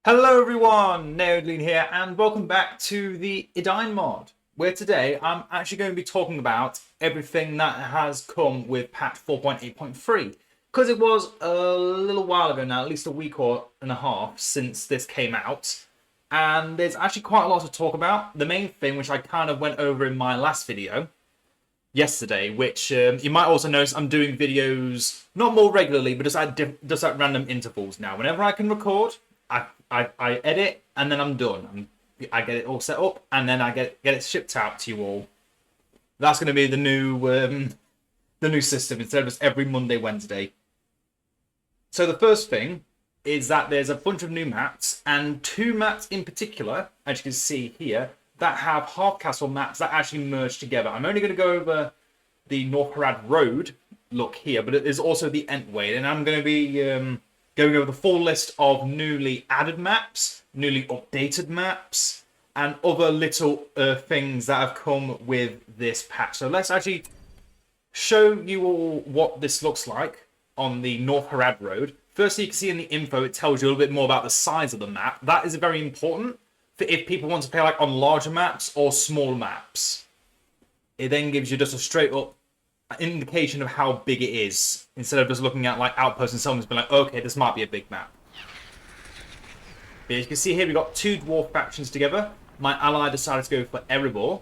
Hello everyone, Edain here, and welcome back to the Edain Mod, where today I'm actually going to be talking about everything that has come with patch 4.8.3, because it was a little while ago now, at least a week and a half since this came out, and there's actually quite a lot to talk about. The main thing, which I kind of went over in my last video yesterday, which you might also notice I'm doing videos not more regularly, but just at random intervals now. Whenever I can record, I edit and then I'm done. I get it all set up and then I get it shipped out to you all. That's going to be the new system instead of just every Monday, Wednesday. So the first thing is that there's a bunch of new maps, and two maps in particular, as you can see here, that have half castle maps that actually merge together. I'm only going to go over the North Harad Road look here, but it is also the Entwade, and I'm going to be going over the full list of newly added maps, newly updated maps, and other little things that have come with this patch. So let's actually show you all what this looks like on the North Harad Road. Firstly, you can see in the info, it tells you a little bit more about the size of the map. That is very important for if people want to play like on larger maps or small maps. It then gives you just a straight up indication of how big it is, instead of just looking at like outposts and someone's been like, okay, this might be a big map. But as you can see here, we've got two dwarf factions together. My ally decided to go for Erebor,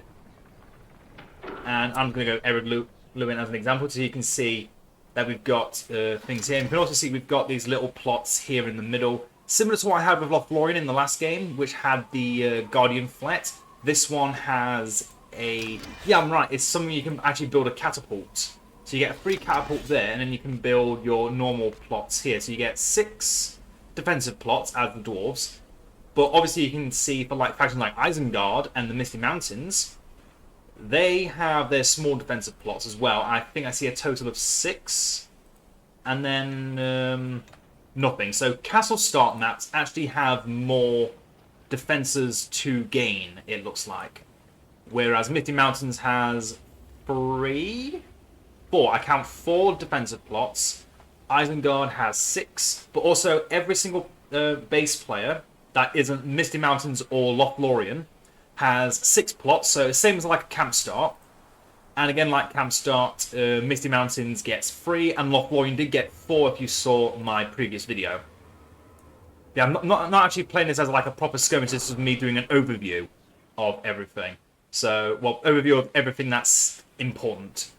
and I'm going to go Erebor as an example, so you can see that we've got things here. And you can also see we've got these little plots here in the middle, similar to what I had with Lothlorien in the last game, which had the Guardian Flet. This one has yeah, I'm right, it's something you can actually build a catapult. So you get a free catapult there, and then you can build your normal plots here. So you get 6 defensive plots as the dwarves. But obviously you can see for like factions like Isengard and the Misty Mountains, they have their small defensive plots as well. I think I see a total of 6. And then nothing. So castle start maps actually have more defenses to gain, it looks like. Whereas Misty Mountains has 4. I count 4 defensive plots. Isengard has 6. But also every single base player that isn't Misty Mountains or Lothlorien has 6 plots. So same as like a camp start. And again, like camp start, Misty Mountains gets 3, and Lothlorien did get 4 if you saw my previous video. Yeah, I'm not actually playing this as like a proper skirmish. This is me doing an overview of everything. So, well, overview of everything that's important.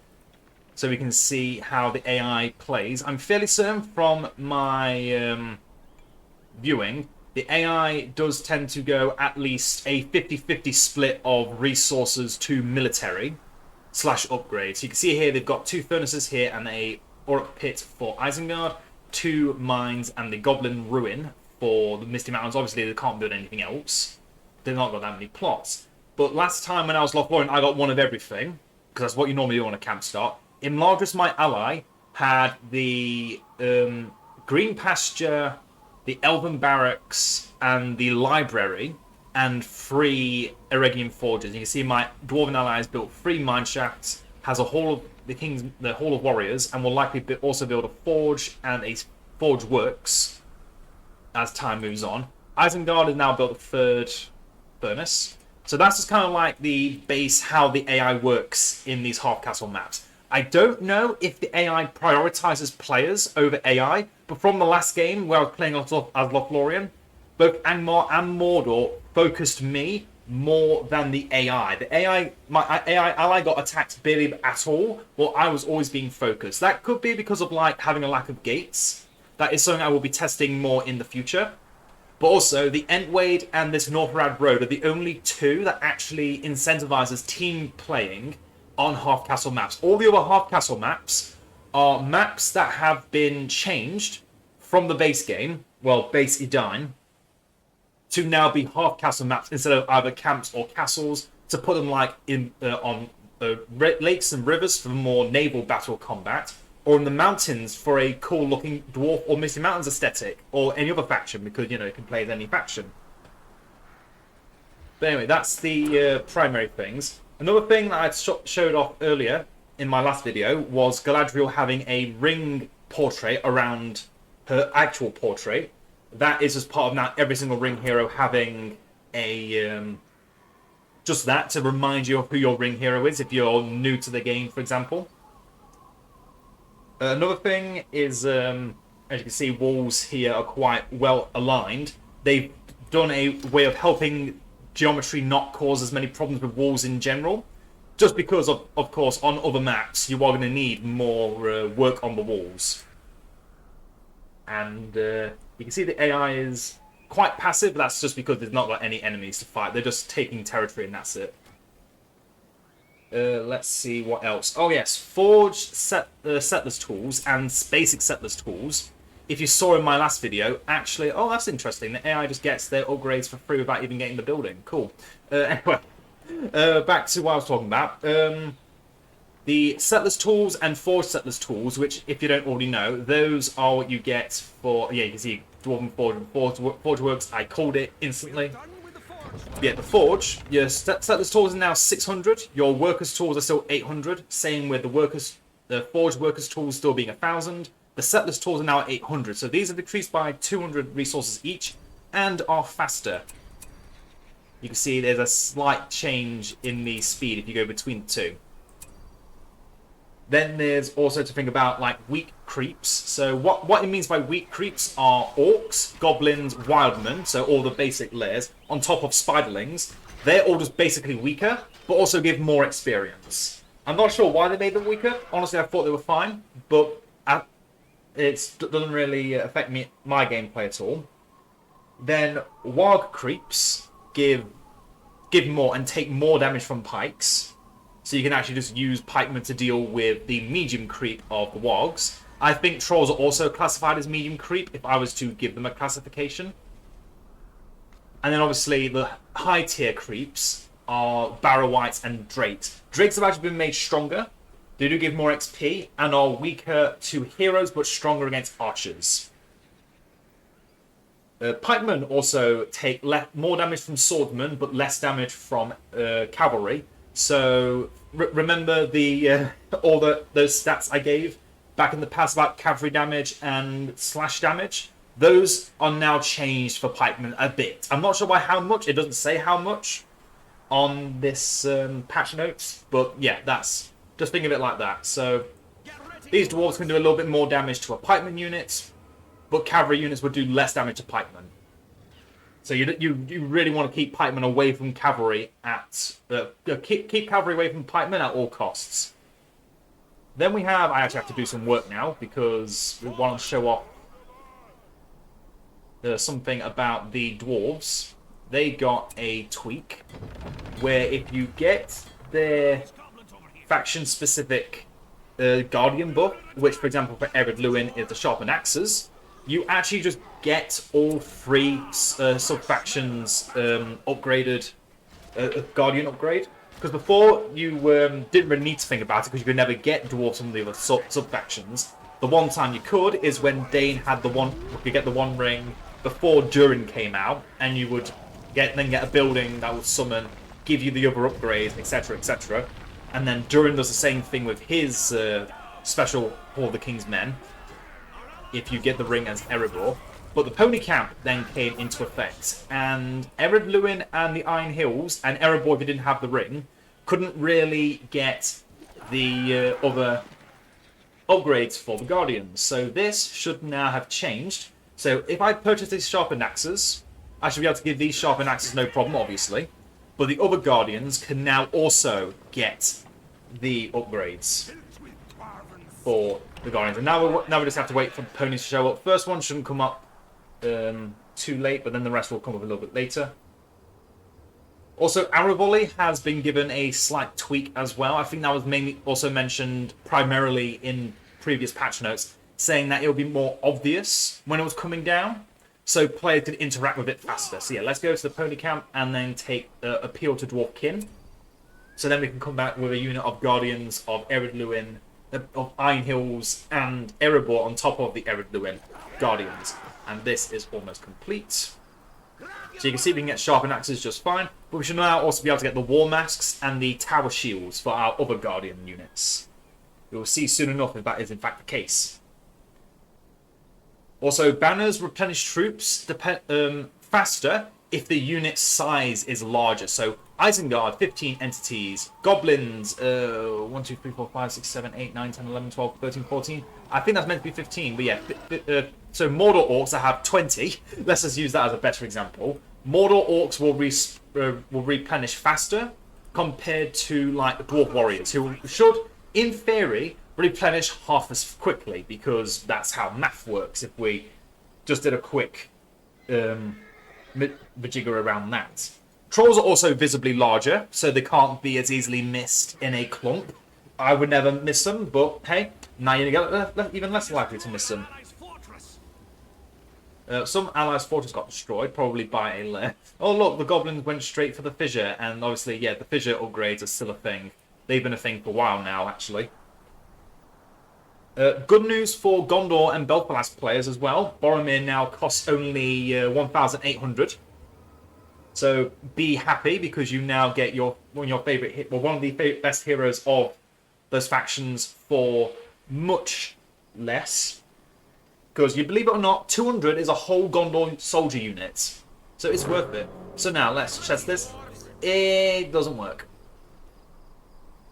So we can see how the AI plays. I'm fairly certain from my viewing, the AI does tend to go at least a 50-50 split of resources to military / upgrade. So you can see here they've got 2 furnaces here and a Orc pit for Isengard, 2 mines and the Goblin Ruin for the Misty Mountains. Obviously they can't build anything else. They've not got that many plots. But last time when I was Lothlorien, I got 1 of everything, because that's what you normally do on a camp start. In Largest, my ally had the Green Pasture, the Elven Barracks, and the Library, and 3 Eregian Forges. You can see my Dwarven ally has built 3 mine shafts, has a Hall of the Hall of Warriors, and will likely also build a Forge and a Forge Works as time moves on. Isengard has now built a 3rd furnace. So that's just kind of like the base, how the AI works in these half castle maps. I don't know if the AI prioritizes players over AI, but from the last game where I was playing as Lothlorien, both Angmar and Mordor focused me more than the AI. My AI ally got attacked barely at all, while I was always being focused. That could be because of like having a lack of gates. That is something I will be testing more in the future. But also, the Entwade and this North Harad Road are the only 2 that actually incentivizes team playing on half castle maps. All the other half castle maps are maps that have been changed from the base game, well, base Edain, to now be half castle maps instead of either camps or castles, to put them like in on lakes and rivers for more naval battle combat, or in the mountains for a cool looking dwarf or Misty Mountains aesthetic, or any other faction, because you know it can play as any faction. But anyway, that's the primary things. Another thing that I showed off earlier in my last video was Galadriel having a ring portrait around her actual portrait that is just part of now every single ring hero having a just that to remind you of who your ring hero is if you're new to the game, for example. Another thing is, as you can see, walls here are quite well aligned. They've done a way of helping geometry not cause as many problems with walls in general. Just because, of course, on other maps, you are going to need more work on the walls. And you can see the AI is quite passive, but that's just because there's not got any enemies to fight. They're just taking territory and that's it. Let's see what else. Oh yes, Forge Settlers tools and basic Settlers tools. If you saw in my last video, actually, oh that's interesting. The AI just gets their upgrades for free without even getting the building. Cool. Anyway, back to what I was talking about. The Settlers tools and Forge Settlers tools, which if you don't already know, those are what you get for, yeah, you can see Dwarven Forge and Forge Works. I called it instantly. Yeah, the Forge, your Settlers tools are now 600, your Workers tools are still 800, same with the Forge Workers tools still being 1000, the Settlers tools are now at 800, so these are decreased by 200 resources each, and are faster. You can see there's a slight change in the speed if you go between the two. Then there's also to think about like weak creeps. So what it means by weak creeps are orcs, goblins, wildmen, so all the basic layers, on top of spiderlings. They're all just basically weaker, but also give more experience. I'm not sure why they made them weaker. Honestly, I thought they were fine, but it doesn't really affect my gameplay at all. Then warg creeps give more and take more damage from pikes. So you can actually just use pikemen to deal with the medium creep of the wargs. I think trolls are also classified as medium creep if I was to give them a classification. And then obviously the high tier creeps are Barrow-wights and Drakes. Drakes have actually been made stronger. They do give more XP and are weaker to heroes but stronger against archers. Pikemen also take more damage from swordsmen but less damage from cavalry. So remember the all those stats I gave back in the past about cavalry damage and slash damage? Those are now changed for pikemen a bit. I'm not sure by how much. It doesn't say how much on this patch notes, but yeah, that's just think of it like that. So these dwarves can do a little bit more damage to a pikeman unit, but cavalry units would do less damage to pikemen. So you really want to keep pikemen away from cavalry at keep cavalry away from pikemen at all costs. Then I actually have to do some work now because we want to show off something about the dwarves. They got a tweak where if you get their faction specific guardian buff, which for example for Ered Luin is the sharpened axes, you actually just get all three sub-factions upgraded, Guardian upgrade. Because before, you didn't really need to think about it because you could never get dwarves from the other sub-factions. The one time you could is when Edain had you could get the one ring before Durin came out, and you would get a building that would summon, give you the other upgrades, etc, etc. And then Durin does the same thing with his special Hall of the King's Men, if you get the ring as Erebor. But the pony camp then came into effect, and Ered Luin and the Iron Hills, and Erebor if you didn't have the ring, couldn't really get the other upgrades for the Guardians. So this should now have changed. So if I purchase these sharpened axes, I should be able to give these sharpened axes no problem, obviously. But the other Guardians can now also get the upgrades for the Guardians. And now we just have to wait for the ponies to show up. First one shouldn't come up too late, but then the rest will come up a little bit later. Also, arrow volley has been given a slight tweak as well. I think that was mainly also mentioned primarily in previous patch notes, saying that it would be more obvious when it was coming down, so players could interact with it faster. So yeah, let's go to the pony camp and then take appeal to dwarf kin. So then we can come back with a unit of Guardians of Ered Luin, of Iron Hills, and Erebor on top of the Ered Luin Guardians. And this is almost complete. So you can see we can get sharpened axes just fine, but we should now also be able to get the war masks and the tower shields for our other Guardian units. We will see soon enough if that is in fact the case. Also, banners replenish troops faster if the unit size is larger. So, Isengard, 15 entities. Goblins, 1, 2, 3, 4, 5, 6, 7, 8, 9, 10, 11, 12, 13, 14. I think that's meant to be 15, but yeah. So, Mordor Orcs that have 20. Let's just use that as a better example. Mordor Orcs will replenish faster compared to, like, Dwarf Warriors, who should, in theory, replenish half as quickly, because that's how math works. If we just did a quick majigger around that. Trolls are also visibly larger, so they can't be as easily missed in a clump. I would never miss them, but hey, now you're even less likely to miss them. Some allies' fortress got destroyed, probably by a lair. Oh look, the goblins went straight for the fissure, and obviously, yeah, the fissure upgrades are still a thing. They've been a thing for a while now, actually. Good news for Gondor and Belfast players as well. Boromir now costs only 1,800. So be happy, because you now get one of the best heroes of those factions for much less. Because you believe it or not, 200 is a whole Gondor soldier unit. So it's worth it. So now let's test this. It doesn't work.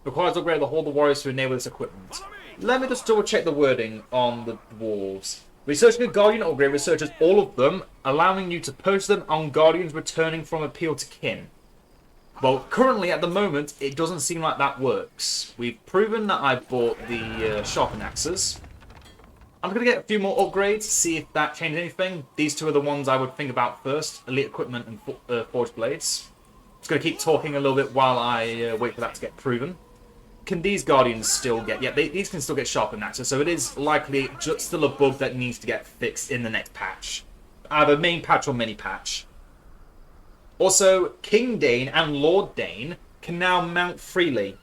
Requires upgrade the Horde of Warriors to enable this equipment. Let me just double check the wording on the dwarves. Researching a Guardian upgrade researches all of them, allowing you to purchase them on Guardians returning from appeal to kin. Well, currently at the moment, it doesn't seem like that works. We've proven that I've bought the sharpened axes. I'm going to get a few more upgrades, see if that changes anything. These two are the ones I would think about first. Elite equipment and forged blades. Just going to keep talking a little bit while I wait for that to get proven. Can these Guardians still get... Yeah, these can still get sharpened axes, so it is likely just still a bug that needs to get fixed in the next patch. Either main patch or mini patch. Also, King Dane and Lord Dane can now mount freely.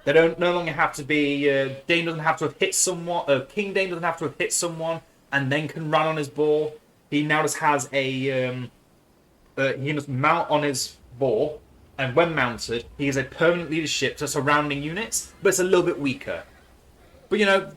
They don't no longer have to be... Dane doesn't have to have hit someone... King Dane doesn't have to have hit someone and then can run on his boar. He now just has a... he can just mount on his boar. And when mounted, he has a permanent leadership to surrounding units, but it's a little bit weaker. But, you know,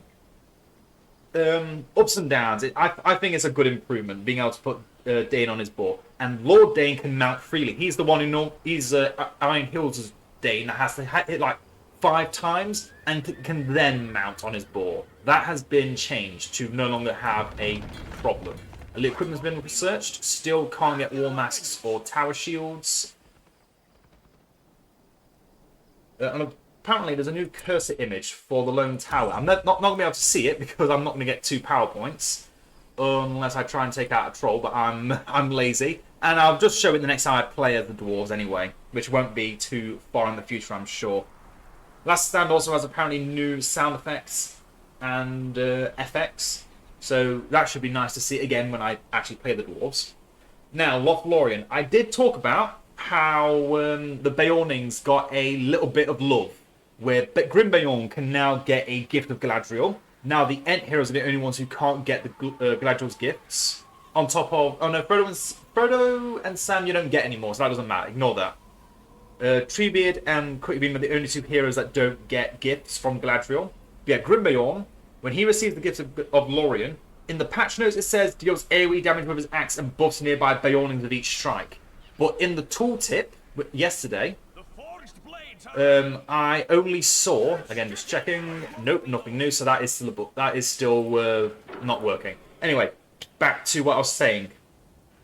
ups and downs. I think it's a good improvement, being able to put Dane on his boar. And Lord Dane can mount freely. He's the one who he's Iron Hills' Dane that has to hit like 5 times and can then mount on his boar. That has been changed to no longer have a problem. Elite equipment has been researched. Still can't get wall masks or tower shields. And apparently there's a new cursor image for the Lone Tower. I'm not going to be able to see it because I'm not going to get 2 PowerPoints. Unless I try and take out a troll, but I'm lazy. And I'll just show it the next time I play as the dwarves anyway. Which won't be too far in the future, I'm sure. Last Stand also has apparently new sound effects and FX. So that should be nice to see again when I actually play the dwarves. Now, Lothlorien. I did talk about how the Beornings got a little bit of love, where Grim Beorn can now get a gift of Galadriel. Now the Ent heroes are the only ones who can't get the Galadriel's gifts. On top of... Oh no, Frodo and Sam you don't get anymore, so that doesn't matter. Ignore that. Treebeard and Quickbeam are the only 2 heroes that don't get gifts from Galadriel. But yeah, Grim Beorn, when he receives the gift of Lorien, in the patch notes it says deals AoE damage with his axe and buffs nearby Beornings with each strike. But in the tooltip yesterday, I only saw, again just checking, nope, nothing new, so that is still a book. That is still not working. Anyway, back to what I was saying.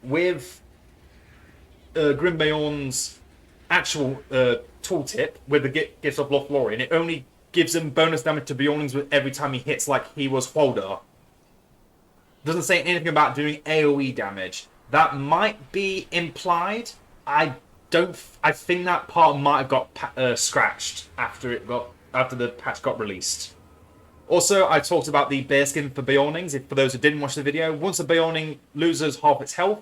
With Grim Beorn's actual tooltip, with the gifts of Lothlorien, it only gives him bonus damage to Beornings with every time he hits like he was Holdar. Doesn't say anything about doing AoE damage. That might be implied. I think that part might have got scratched after the patch got released. Also, I talked about the bearskin for Beornings. For those who didn't watch the video, once a Beorning loses half its health,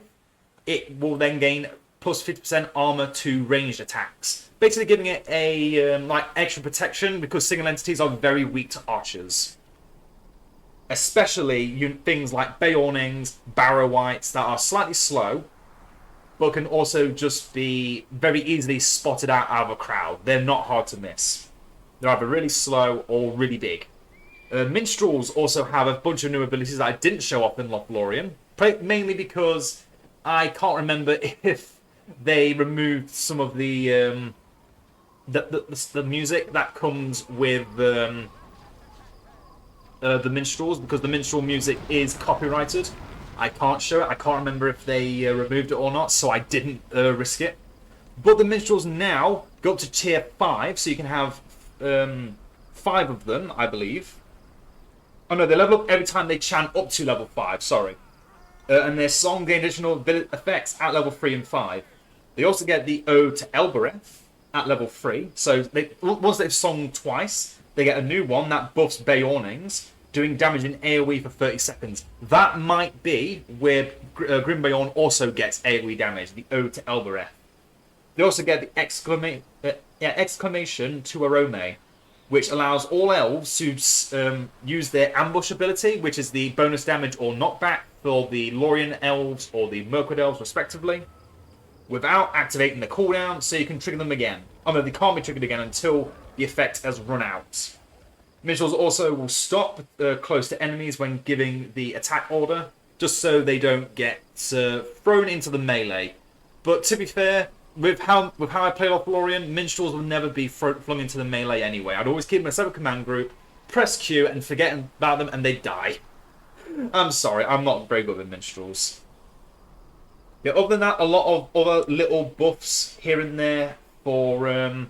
it will then gain plus 50% armor to ranged attacks. Basically giving it a like extra protection because single entities are very weak to archers. Especially things like Beornings, Barrow-wights that are slightly slow, but can also just be very easily spotted out of a crowd. They're not hard to miss. They're either really slow or really big. Minstrels also have a bunch of new abilities that I didn't show off in Lothlorien, mainly because I can't remember if they removed some of the music that comes with the Minstrels, because the Minstrel music is copyrighted. I can't show it. I can't remember if they removed it or not, so I didn't risk it. But the Minstrels now go up to tier 5, so you can have 5 of them, I believe. Oh no, they level up every time they chant up to level 5, sorry. And their song gain additional effects at level 3 and 5. They also get the Ode to Elbereth at level 3. So once they've sung twice, they get a new one that buffs Beornings, doing damage in AoE for 30 seconds. That might be where Grimbeorn also gets AoE damage, the Ode to Elbereth. They also get the exclamation to Arome, which allows all elves to use their ambush ability, which is the bonus damage or knockback for the Lorien elves or the Mirkwood elves, respectively, without activating the cooldown, so you can trigger them again. Although they can't be triggered again until the effect has run out. Minstrels also will stop close to enemies when giving the attack order, just so they don't get thrown into the melee. But to be fair, with how I play Lothlorien, Minstrels will never be flung into the melee anyway. I'd always keep them in a separate command group, press Q, and forget about them, and they die. I'm sorry, I'm not very good with Minstrels. Yeah, other than that, a lot of other little buffs here and there for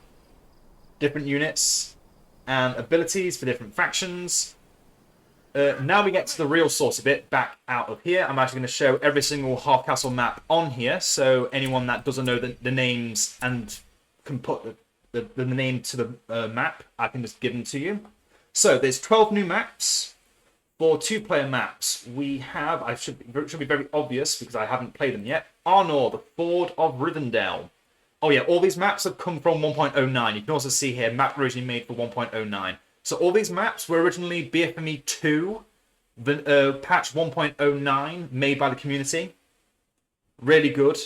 different units and abilities for different factions. Now we get to the real saucy bit, back out of here. I'm actually going to show every single Half Castle map on here, so anyone that doesn't know the names and can put the name to the map, I can just give them to you. So there's 12 new maps. For 2-player maps, we have, I should be very obvious because I haven't played them yet, Arnor, the Ford of Rivendell. Oh yeah, all these maps have come from 1.09. You can also see here, map originally made for 1.09. So all these maps were originally BFME 2, patch 1.09, made by the community. Really good.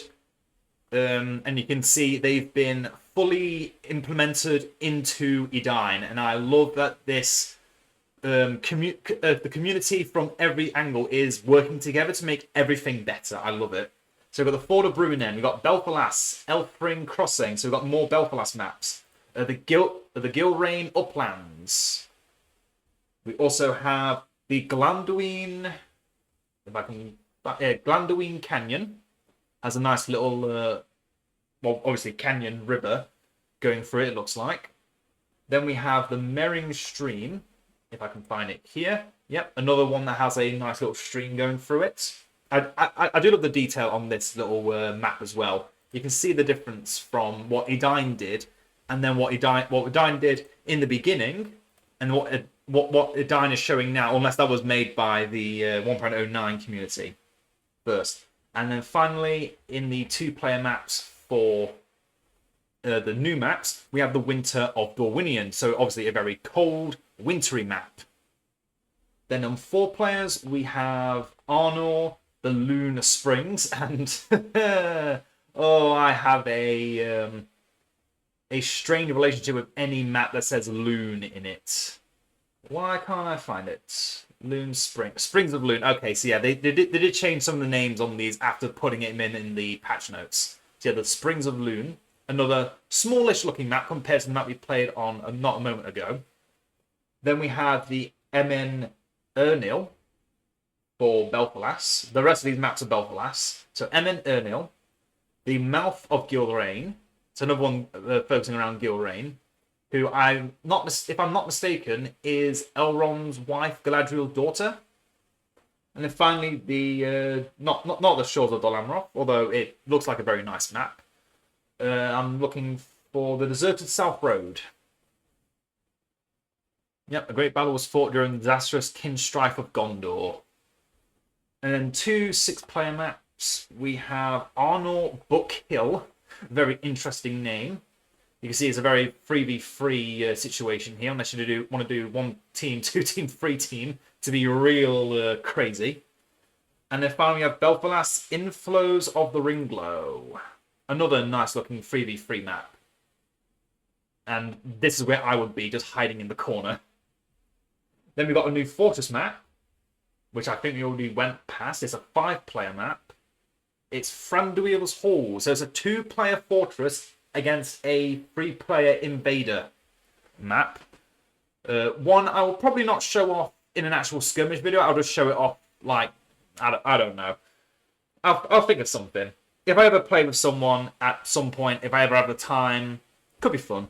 And you can see they've been fully implemented into Edain. And I love that this the community from every angle is working together to make everything better. I love it. So we've got the Ford of Bruinen, we've got Belfalas, Elfring Crossing, so we've got more Belfalas maps. The Gilrain Uplands. We also have the Glanduin, Glanduin Canyon. Has a nice little, well, obviously canyon river going through it looks like. Then we have the Mering Stream, if I can find it here. Yep, another one that has a nice little stream going through it. I do love the detail on this little map as well. You can see the difference from what Edain did, and then what Edain did in the beginning, and what Edain is showing now, unless that was made by the 1.09 community first. And then finally, in the 2-player maps for the new maps, we have the Winter of Dorwinion. So obviously a very cold, wintry map. Then on 4 players, we have Arnor, the Lunar Springs, and oh, I have a strange relationship with any map that says Loon in it. Why can't I find it? Loon Springs of Loon. Okay, so yeah, they did change some of the names on these after putting it in the patch notes. So yeah, the Springs of Loon, another smallish looking map compared to the map we played on not a moment ago. Then we have the Emin Ernil for Belfalas. The rest of these maps are Belfalas. So Emin Ernil, the Mouth of Gilrain. It's another one focusing around Gilrain, who if I'm not mistaken, is Elrond's wife, Galadriel's daughter. And then finally, the not the Shores of Dol Amroth, although it looks like a very nice map. I'm looking for the Deserted South Road. Yep, a great battle was fought during the disastrous Kinstrife of Gondor. And then 2 6-player maps. We have Arnor Book Hill, very interesting name. You can see it's a very 3v3 situation here, unless you want to do 1 team, 2 team, 3 team to be real crazy. And then finally we have Belfalas Inflows of the Ringglow. Another nice looking 3v3 map. And this is where I would be, just hiding in the corner. Then we've got a new fortress map, which I think we already went past. It's a 5-player map. It's Franduil's Hall. So it's a 2-player fortress against a 3-player invader map. One I will probably not show off in an actual skirmish video. I'll just show it off like, I don't know. I'll think of something. If I ever play with someone at some point, if I ever have the time, could be fun.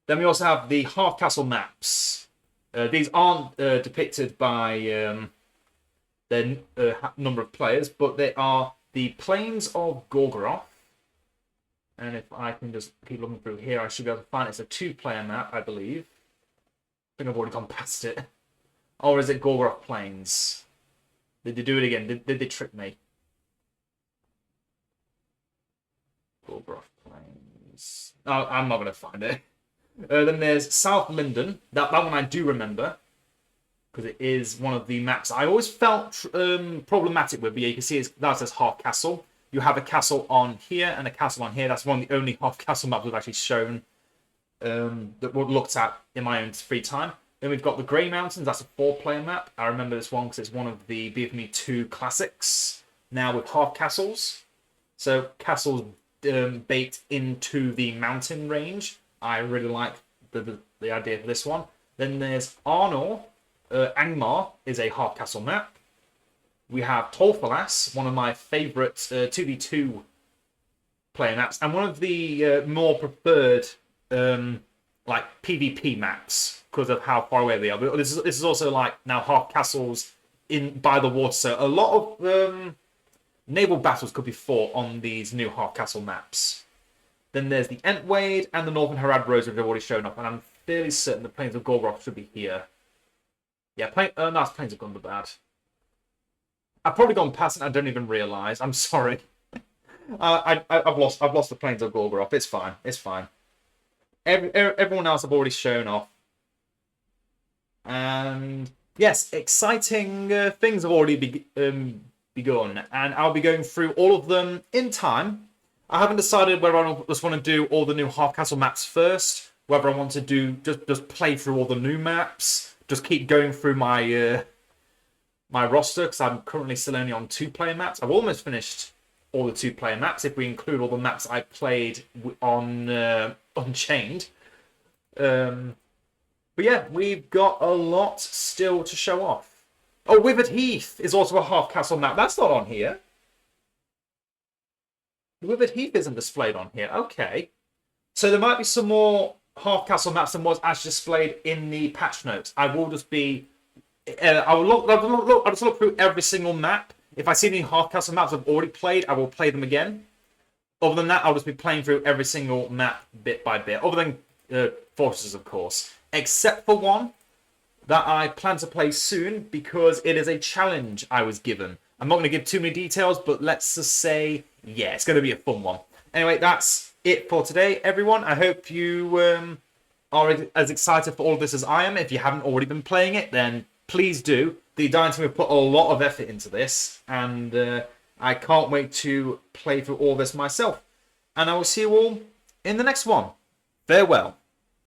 Then we also have the half castle maps. These aren't depicted by the number of players, but they are the Plains of Gorgoroth. And if I can just keep looking through here, I should be able to find it. It's a 2-player map, I believe. I think I've already gone past it. Or is it Gorgoroth Plains? Did they do it again? Did they trick me? Gorgoroth Plains. Oh, I'm not going to find it. Then there's South Linden. That one I do remember, because it is one of the maps I always felt problematic with. But yeah, you can see that says half castle. You have a castle on here and a castle on here. That's one of the only half castle maps we've actually shown that we looked at in my own free time. Then we've got the Grey Mountains. That's a 4-player map. I remember this one because it's one of the BFME 2 classics. Now with half castles. So castles baked into the mountain range. I really like the idea for this one. Then there's Arnor. Angmar is a half castle map. We have Tolfalas, one of my favourite 2v2 player maps, and one of the more preferred like PvP maps because of how far away they are. But this is also like now half castles by the water, so a lot of naval battles could be fought on these new half castle maps. Then there's the Entwade and the Northern Harad Roads, which I've already shown off, and I'm fairly certain the Plains of Gorgoroth should be here. Yeah, no, it's Plains of Gundabad. I've probably gone past it and I don't even realise. I'm sorry. I've lost the Plains of Gorgoroth. It's fine. It's fine. Everyone else I've already shown off. And yes, exciting things have already begun. And I'll be going through all of them in time. I haven't decided whether I just want to do all the new half castle maps first, whether I want to do just play through all the new maps, just keep going through my my roster because I'm currently still only on 2-player maps. I've almost finished all the 2-player maps if we include all the maps I played on Unchained. But yeah, we've got a lot still to show off. Oh, Withered Heath is also a half castle map. That's not on here. Withered Heath isn't displayed on here. Okay. So there might be some more half castle maps than was actually displayed in the patch notes. I will just be... I'll just look through every single map. If I see any half castle maps I've already played, I will play them again. Other than that, I'll just be playing through every single map bit by bit. Other than fortresses, of course. Except for one that I plan to play soon because it is a challenge I was given. I'm not going to give too many details, but let's just say, yeah, it's going to be a fun one. Anyway, that's it for today, everyone. I hope you are as excited for all of this as I am. If you haven't already been playing it, then please do. The Edain team have put a lot of effort into this, and I can't wait to play through all this myself. And I will see you all in the next one. Farewell.